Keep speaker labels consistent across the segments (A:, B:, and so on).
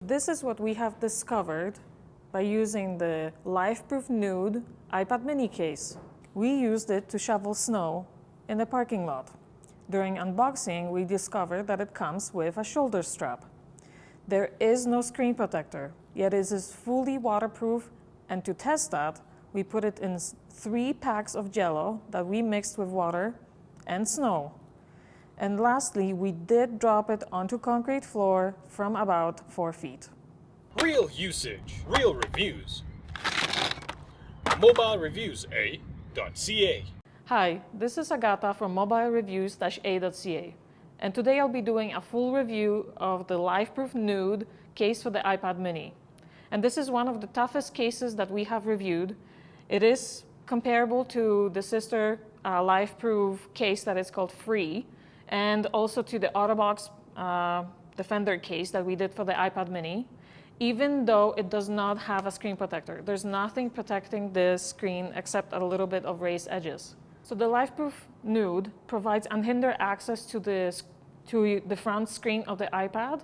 A: this is what we have discovered by using the Lifeproof Nuud iPad mini case. We used it to shovel snow in the parking lot. During unboxing, we discovered that it comes with a shoulder strap. There is no screen protector, yet it is fully waterproof, and to test that, we put it in 3 packs of Jell-O that we mixed with water and snow. And lastly, we did drop it onto concrete floor from about 4 feet.
B: Real usage, real reviews. MobileReviews.a.ca.
A: Hi, this is Agata from MobileReviews.a.ca, and today I'll be doing a full review of the Lifeproof Nuud case for the iPad mini. And this is one of the toughest cases that we have reviewed. It is comparable to the sister Lifeproof case that is called Free, and also to the Autobox Defender case that we did for the iPad mini, even though it does not have a screen protector. There's nothing protecting this screen except a little bit of raised edges. So the Lifeproof Nuud provides unhindered access to the front screen of the iPad.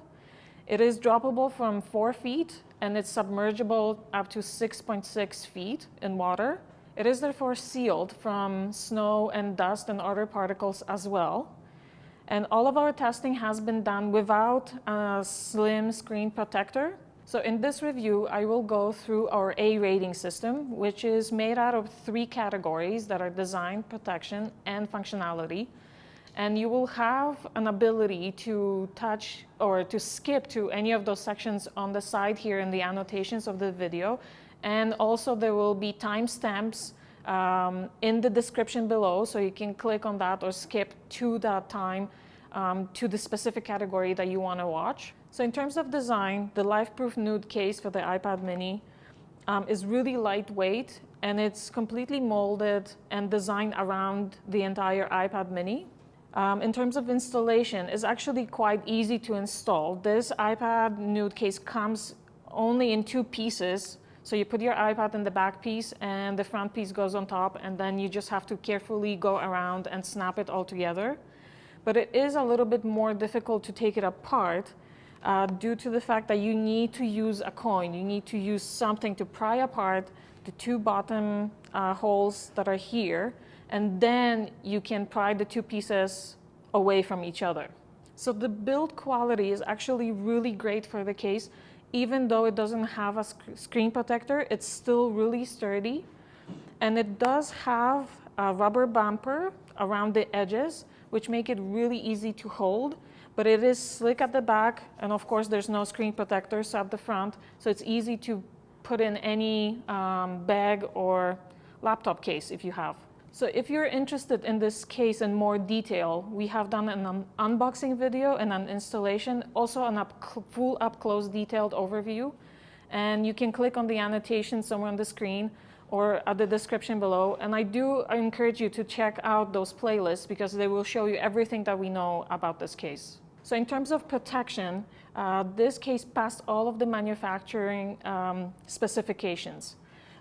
A: It is droppable from 4 feet, and it's submergible up to 6.6 feet in water. It is therefore sealed from snow and dust and other particles as well. And all of our testing has been done without a slim screen protector. So in this review, I will go through our A rating system, which is made out of 3 categories that are design, protection, and functionality. And you will have an ability to touch or to skip to any of those sections on the side here in the annotations of the video. And also there will be timestamps in the description below, so you can click on that or skip to that time to the specific category that you want to watch. So in terms of design, the Lifeproof Nuud case for the iPad mini is really lightweight, and it's completely molded and designed around the entire iPad mini. In terms of installation, it's actually quite easy to install. This iPad Nuud case comes only in 2 pieces. So you put your iPad in the back piece and the front piece goes on top, and then you just have to carefully go around and snap it all together. But it is a little bit more difficult to take it apart due to the fact that you need to use a coin. You need to use something to pry apart the 2 bottom holes that are here, and then you can pry the 2 pieces away from each other. So the build quality is actually really great for the case. Even though it doesn't have a screen protector, it's still really sturdy. And it does have a rubber bumper around the edges, which make it really easy to hold. But it is slick at the back, and of course there's no screen protectors at the front, so it's easy to put in any bag or laptop case if you have. So if you're interested in this case in more detail, we have done an unboxing video and an installation, also a full up-close detailed overview. And you can click on the annotation somewhere on the screen or at the description below. And I do encourage you to check out those playlists because they will show you everything that we know about this case. So in terms of protection, this case passed all of the manufacturing specifications.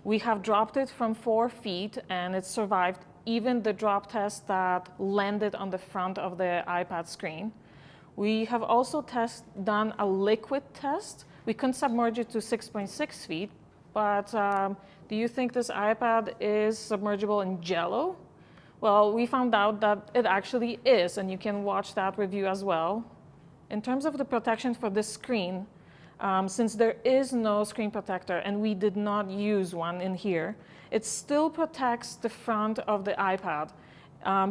A: We have dropped it from 4 feet, and it survived even the drop test that landed on the front of the iPad screen. We have also done a liquid test. We couldn't submerge it to 6.6 feet, but do you think this iPad is submergible in Jell-O? Well, we found out that it actually is, and you can watch that review as well. In terms of the protection for this screen, since there is no screen protector and we did not use one in here, it still protects the front of the iPad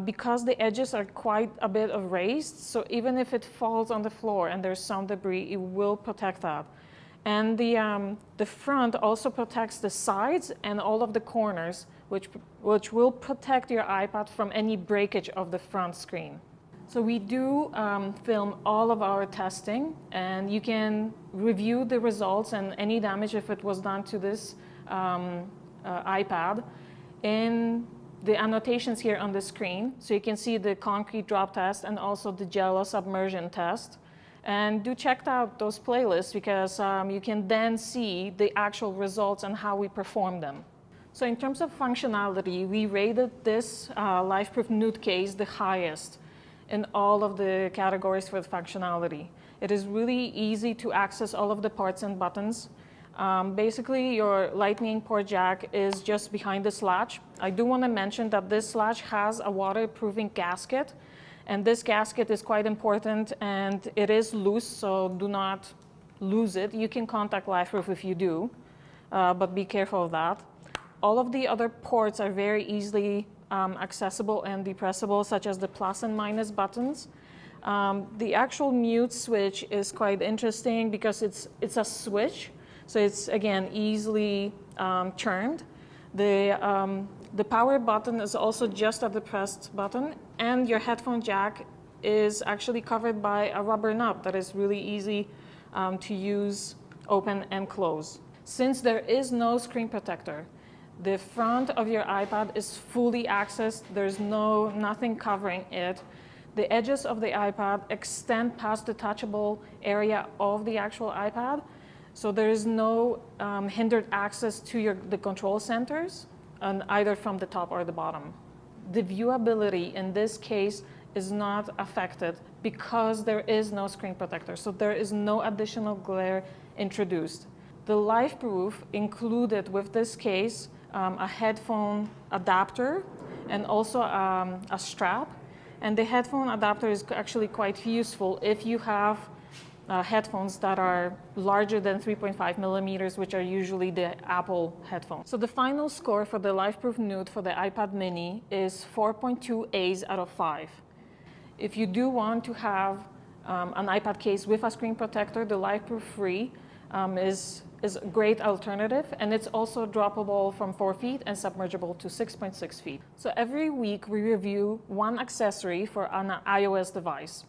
A: because the edges are quite a bit of raised. So even if it falls on the floor and there's some debris, it will protect that. And the front also protects the sides and all of the corners, which will protect your iPad from any breakage of the front screen. So we do film all of our testing, and you can review the results and any damage if it was done to this iPad in the annotations here on the screen. So you can see the concrete drop test and also the Jell-O submersion test. And do check out those playlists because you can then see the actual results and how we perform them. So in terms of functionality, we rated this Lifeproof Nuud case the highest in all of the categories for the functionality. It is really easy to access all of the parts and buttons. Basically, your lightning port jack is just behind this latch. I do want to mention that this latch has a waterproofing gasket, and this gasket is quite important, and it is loose, so do not lose it. You can contact Lifeproof if you do, but be careful of that. All of the other ports are very easily accessible and depressible, such as the plus and minus buttons. The actual mute switch is quite interesting because it's a switch. So it's, again, easily turned. The power button is also just a depressed button, and your headphone jack is actually covered by a rubber nut that is really easy to use, open and close. Since there is no screen protector, the front of your iPad is fully accessed. There's nothing covering it. The edges of the iPad extend past the touchable area of the actual iPad. So there is no hindered access to the control centers, either from the top or the bottom. The viewability in this case is not affected because there is no screen protector, so there is no additional glare introduced. The Lifeproof included with this case a headphone adapter and also a strap. And the headphone adapter is actually quite useful if you have headphones that are larger than 3.5 millimeters, which are usually the Apple headphones. So the final score for the Lifeproof Nuud for the iPad mini is 4.2 A's out of 5. If you do want to have an iPad case with a screen protector, the Lifeproof Free is a great alternative, and it's also droppable from 4 feet and submergible to 6.6 feet. So every week we review one accessory for an iOS device.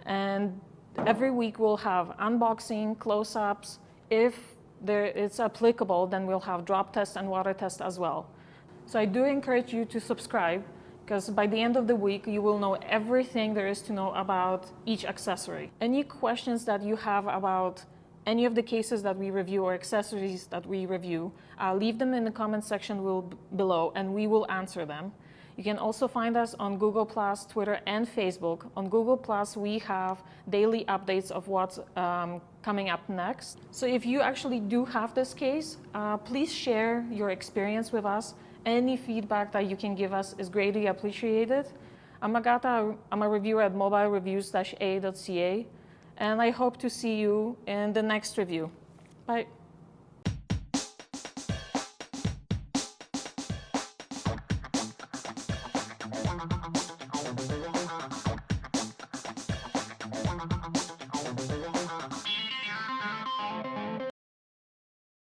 A: And every week we'll have unboxing, close-ups. If it's applicable, then we'll have drop tests and water tests as well. So I do encourage you to subscribe, because by the end of the week you will know everything there is to know about each accessory. Any questions that you have about any of the cases that we review or accessories that we review, leave them in the comment section below and we will answer them. You can also find us on Google+, Twitter, and Facebook. On Google+, we have daily updates of what's coming up next. So if you actually do have this case, please share your experience with us. Any feedback that you can give us is greatly appreciated. I'm Agata. I'm a reviewer at mobilereviews-a.ca, and I hope to see you in the next review. Bye.